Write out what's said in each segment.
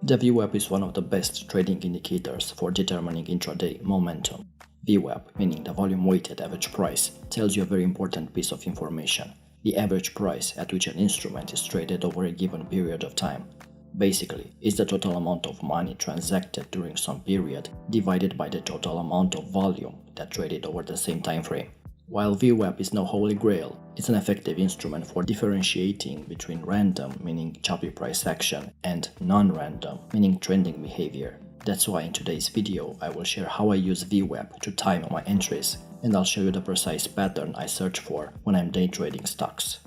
The VWAP is one of the best trading indicators for determining intraday momentum. VWAP, meaning the volume-weighted average price, tells you a very important piece of information: the average price at which an instrument is traded over a given period of time. Basically, it's the total amount of money transacted during some period divided by the total amount of volume that traded over the same time frame. While VWAP is no holy grail, it's an effective instrument for differentiating between random, meaning choppy price action, and non-random, meaning trending behavior. That's why in today's video I will share how I use VWAP to time my entries, and I'll show you the precise pattern I search for when I'm day trading stocks.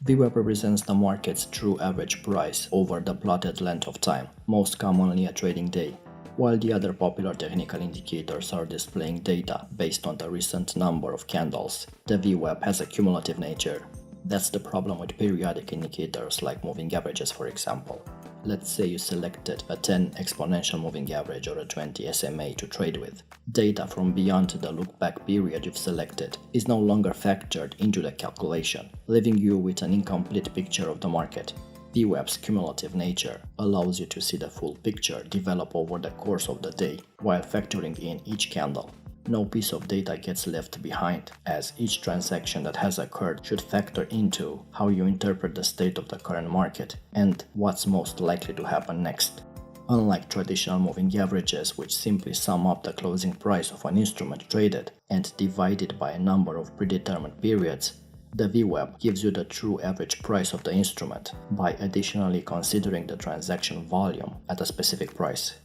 VWAP represents the market's true average price over the plotted length of time, most commonly a trading day, while the other popular technical indicators are displaying data based on the recent number of candles. The VWAP has a cumulative nature. That's the problem with periodic indicators like moving averages, for example. Let's say you selected a 10 exponential moving average or a 20 SMA to trade with. Data from beyond the look-back period you've selected is no longer factored into the calculation, leaving you with an incomplete picture of the market. VWAP's cumulative nature allows you to see the full picture develop over the course of the day while factoring in each candle. No piece of data gets left behind, as each transaction that has occurred should factor into how you interpret the state of the current market and what's most likely to happen next. Unlike traditional moving averages, which simply sum up the closing price of an instrument traded and divide it by a number of predetermined periods, the VWAP gives you the true average price of the instrument by additionally considering the transaction volume at a specific price.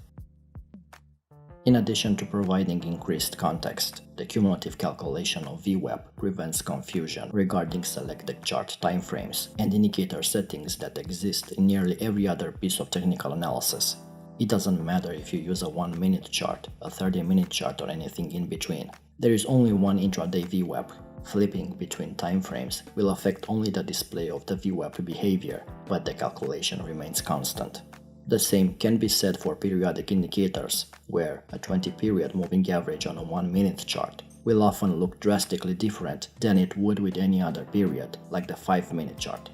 In addition to providing increased context, the cumulative calculation of VWAP prevents confusion regarding selected chart timeframes and indicator settings that exist in nearly every other piece of technical analysis. It doesn't matter if you use a 1-minute chart, a 30-minute chart, or anything in between. There is only one intraday VWAP. Flipping between timeframes will affect only the display of the VWAP behavior, but the calculation remains constant. The same can be said for periodic indicators, where a 20-period moving average on a 1-minute chart will often look drastically different than it would with any other period, like the 5-minute chart.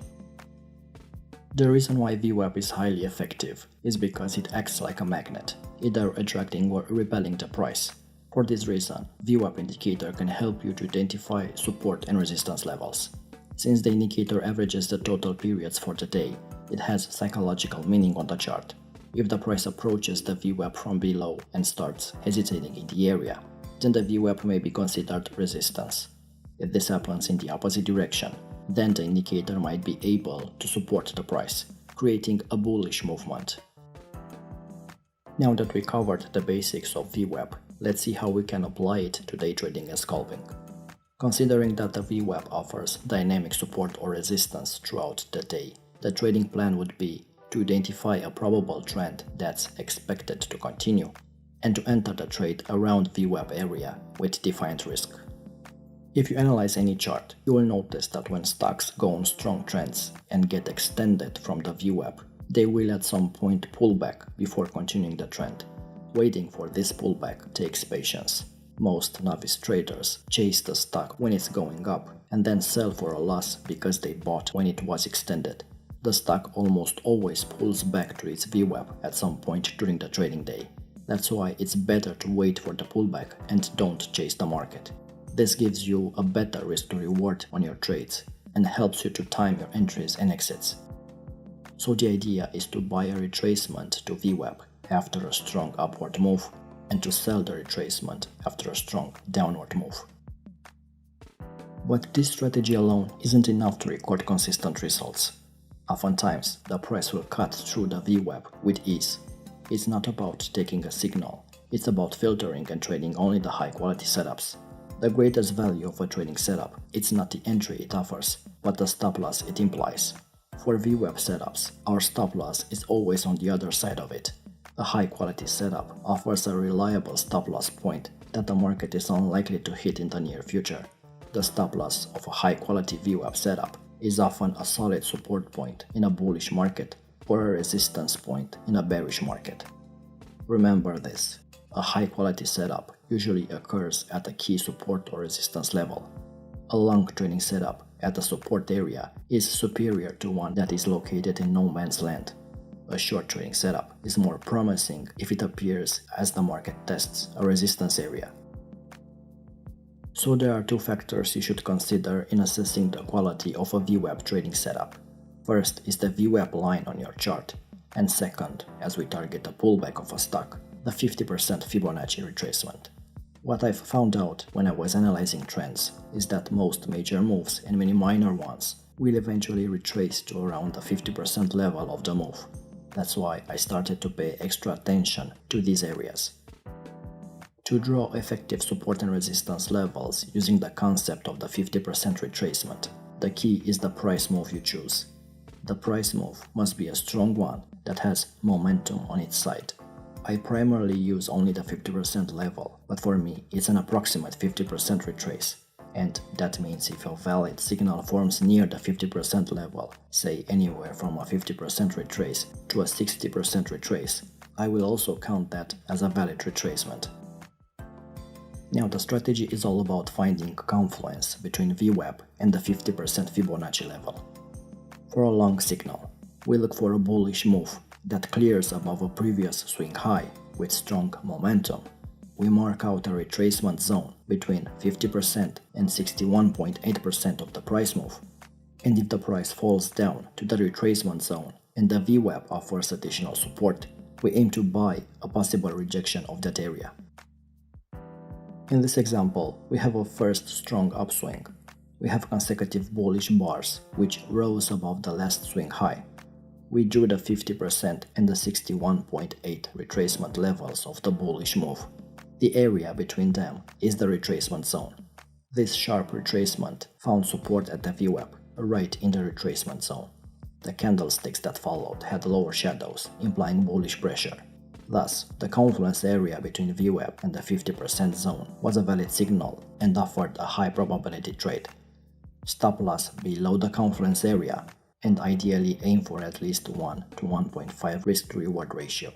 The reason why VWAP is highly effective is because it acts like a magnet, either attracting or repelling the price. For this reason, VWAP indicator can help you to identify support and resistance levels. Since the indicator averages the total periods for the day, it has psychological meaning on the chart. If the price approaches the VWAP from below and starts hesitating in the area, then the VWAP may be considered resistance. If this happens in the opposite direction, then the indicator might be able to support the price, creating a bullish movement. Now that we covered the basics of VWAP, let's see how we can apply it to day trading and scalping. Considering that the VWAP offers dynamic support or resistance throughout the day, the trading plan would be to identify a probable trend that's expected to continue, and to enter the trade around VWAP area with defined risk. If you analyze any chart, you will notice that when stocks go on strong trends and get extended from the VWAP, they will at some point pull back before continuing the trend. Waiting for this pullback takes patience. Most novice traders chase the stock when it's going up and then sell for a loss because they bought when it was extended. The stock almost always pulls back to its VWAP at some point during the trading day. That's why it's better to wait for the pullback and don't chase the market. This gives you a better risk to reward on your trades and helps you to time your entries and exits. So the idea is to buy a retracement to VWAP after a strong upward move and to sell the retracement after a strong downward move. But this strategy alone isn't enough to record consistent results. Oftentimes, the price will cut through the VWAP with ease. It's not about taking a signal, it's about filtering and trading only the high-quality setups. The greatest value of a trading setup is not the entry it offers, but the stop loss it implies. For VWAP setups, our stop loss is always on the other side of it. A high-quality setup offers a reliable stop loss point that the market is unlikely to hit in the near future. The stop loss of a high-quality VWAP setup is often a solid support point in a bullish market or a resistance point in a bearish market. Remember this: a high-quality setup usually occurs at a key support or resistance level. A long trading setup at the support area is superior to one that is located in no man's land. A short trading setup is more promising if it appears as the market tests a resistance area. So there are two factors you should consider in assessing the quality of a VWAP trading setup. First is the VWAP line on your chart, and second, as we target a pullback of a stock, the 50% Fibonacci retracement. What I've found out when I was analyzing trends is that most major moves and many minor ones will eventually retrace to around the 50% level of the move. That's why I started to pay extra attention to these areas. To draw effective support and resistance levels using the concept of the 50% retracement, the key is the price move you choose. The price move must be a strong one that has momentum on its side. I primarily use only the 50% level, but for me it's an approximate 50% retrace. And that means if a valid signal forms near the 50% level, say anywhere from a 50% retrace to a 60% retrace, I will also count that as a valid retracement. Now the strategy is all about finding confluence between VWAP and the 50% Fibonacci level. For a long signal, we look for a bullish move that clears above a previous swing high with strong momentum. We mark out a retracement zone between 50% and 61.8% of the price move. And if the price falls down to the retracement zone and the VWAP offers additional support, we aim to buy a possible rejection of that area. In this example, we have a first strong upswing. We have consecutive bullish bars which rose above the last swing high. We drew the 50% and the 61.8 retracement levels of the bullish move. The area between them is the retracement zone. This sharp retracement found support at the VWAP, right in the retracement zone. The candlesticks that followed had lower shadows, implying bullish pressure. Thus, the confluence area between VWAP and the 50% zone was a valid signal and offered a high probability trade. Stop loss below the confluence area, and ideally aim for at least 1 to 1.5 risk-to-reward ratio.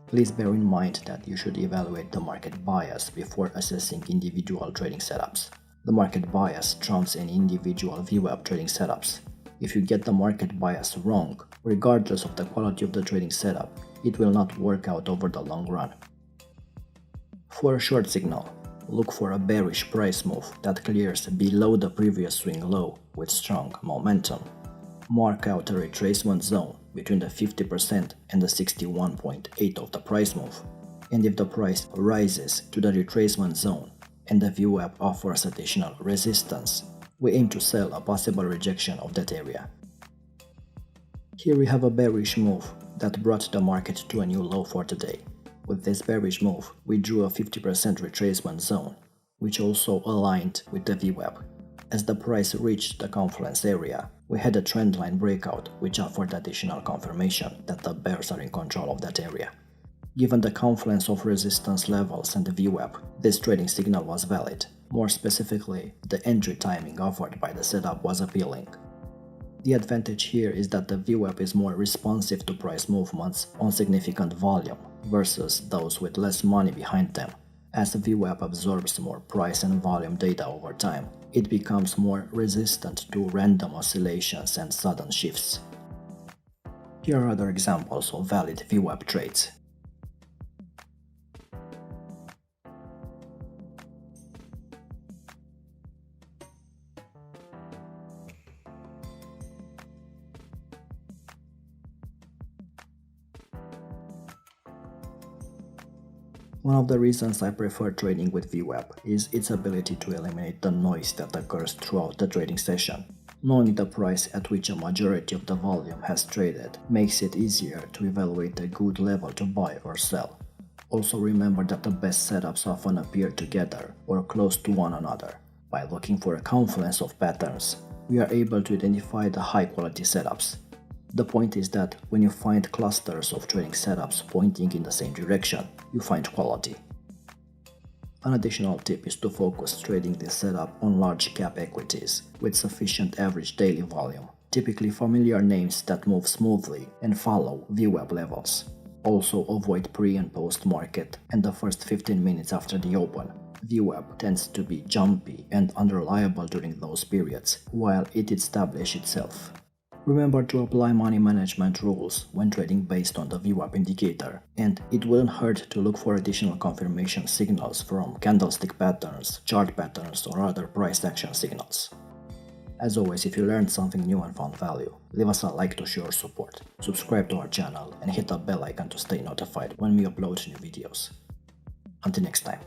Please bear in mind that you should evaluate the market bias before assessing individual trading setups. The market bias trumps any individual VWAP trading setups. If you get the market bias wrong, regardless of the quality of the trading setup, it will not work out over the long run. For a short signal, look for a bearish price move that clears below the previous swing low with strong momentum. Mark out a retracement zone between the 50% and the 61.8 of the price move. And if the price rises to the retracement zone and the VWAP offers additional resistance, we aim to sell a possible rejection of that area. Here we have a bearish move that brought the market to a new low for today. With this bearish move, we drew a 50% retracement zone, which also aligned with the VWAP. As the price reached the confluence area, we had a trendline breakout which offered additional confirmation that the bears are in control of that area. Given the confluence of resistance levels and the VWAP, this trading signal was valid. More specifically, the entry timing offered by the setup was appealing. The advantage here is that the VWAP is more responsive to price movements on significant volume versus those with less money behind them. As the VWAP absorbs more price and volume data over time, it becomes more resistant to random oscillations and sudden shifts. Here are other examples of valid VWAP trades. One of the reasons I prefer trading with VWAP is its ability to eliminate the noise that occurs throughout the trading session. Knowing the price at which a majority of the volume has traded makes it easier to evaluate a good level to buy or sell. Also remember that the best setups often appear together or close to one another. By looking for a confluence of patterns, we are able to identify the high-quality setups. The point is that when you find clusters of trading setups pointing in the same direction, you find quality. An additional tip is to focus trading this setup on large cap equities with sufficient average daily volume, typically familiar names that move smoothly and follow VWAP levels. Also avoid pre and post market and the first 15 minutes after the open. VWAP tends to be jumpy and unreliable during those periods, while it establishes itself. Remember to apply money management rules when trading based on the VWAP indicator, and it wouldn't hurt to look for additional confirmation signals from candlestick patterns, chart patterns, or other price action signals. As always, if you learned something new and found value, leave us a like to show your support, subscribe to our channel, and hit the bell icon to stay notified when we upload new videos. Until next time.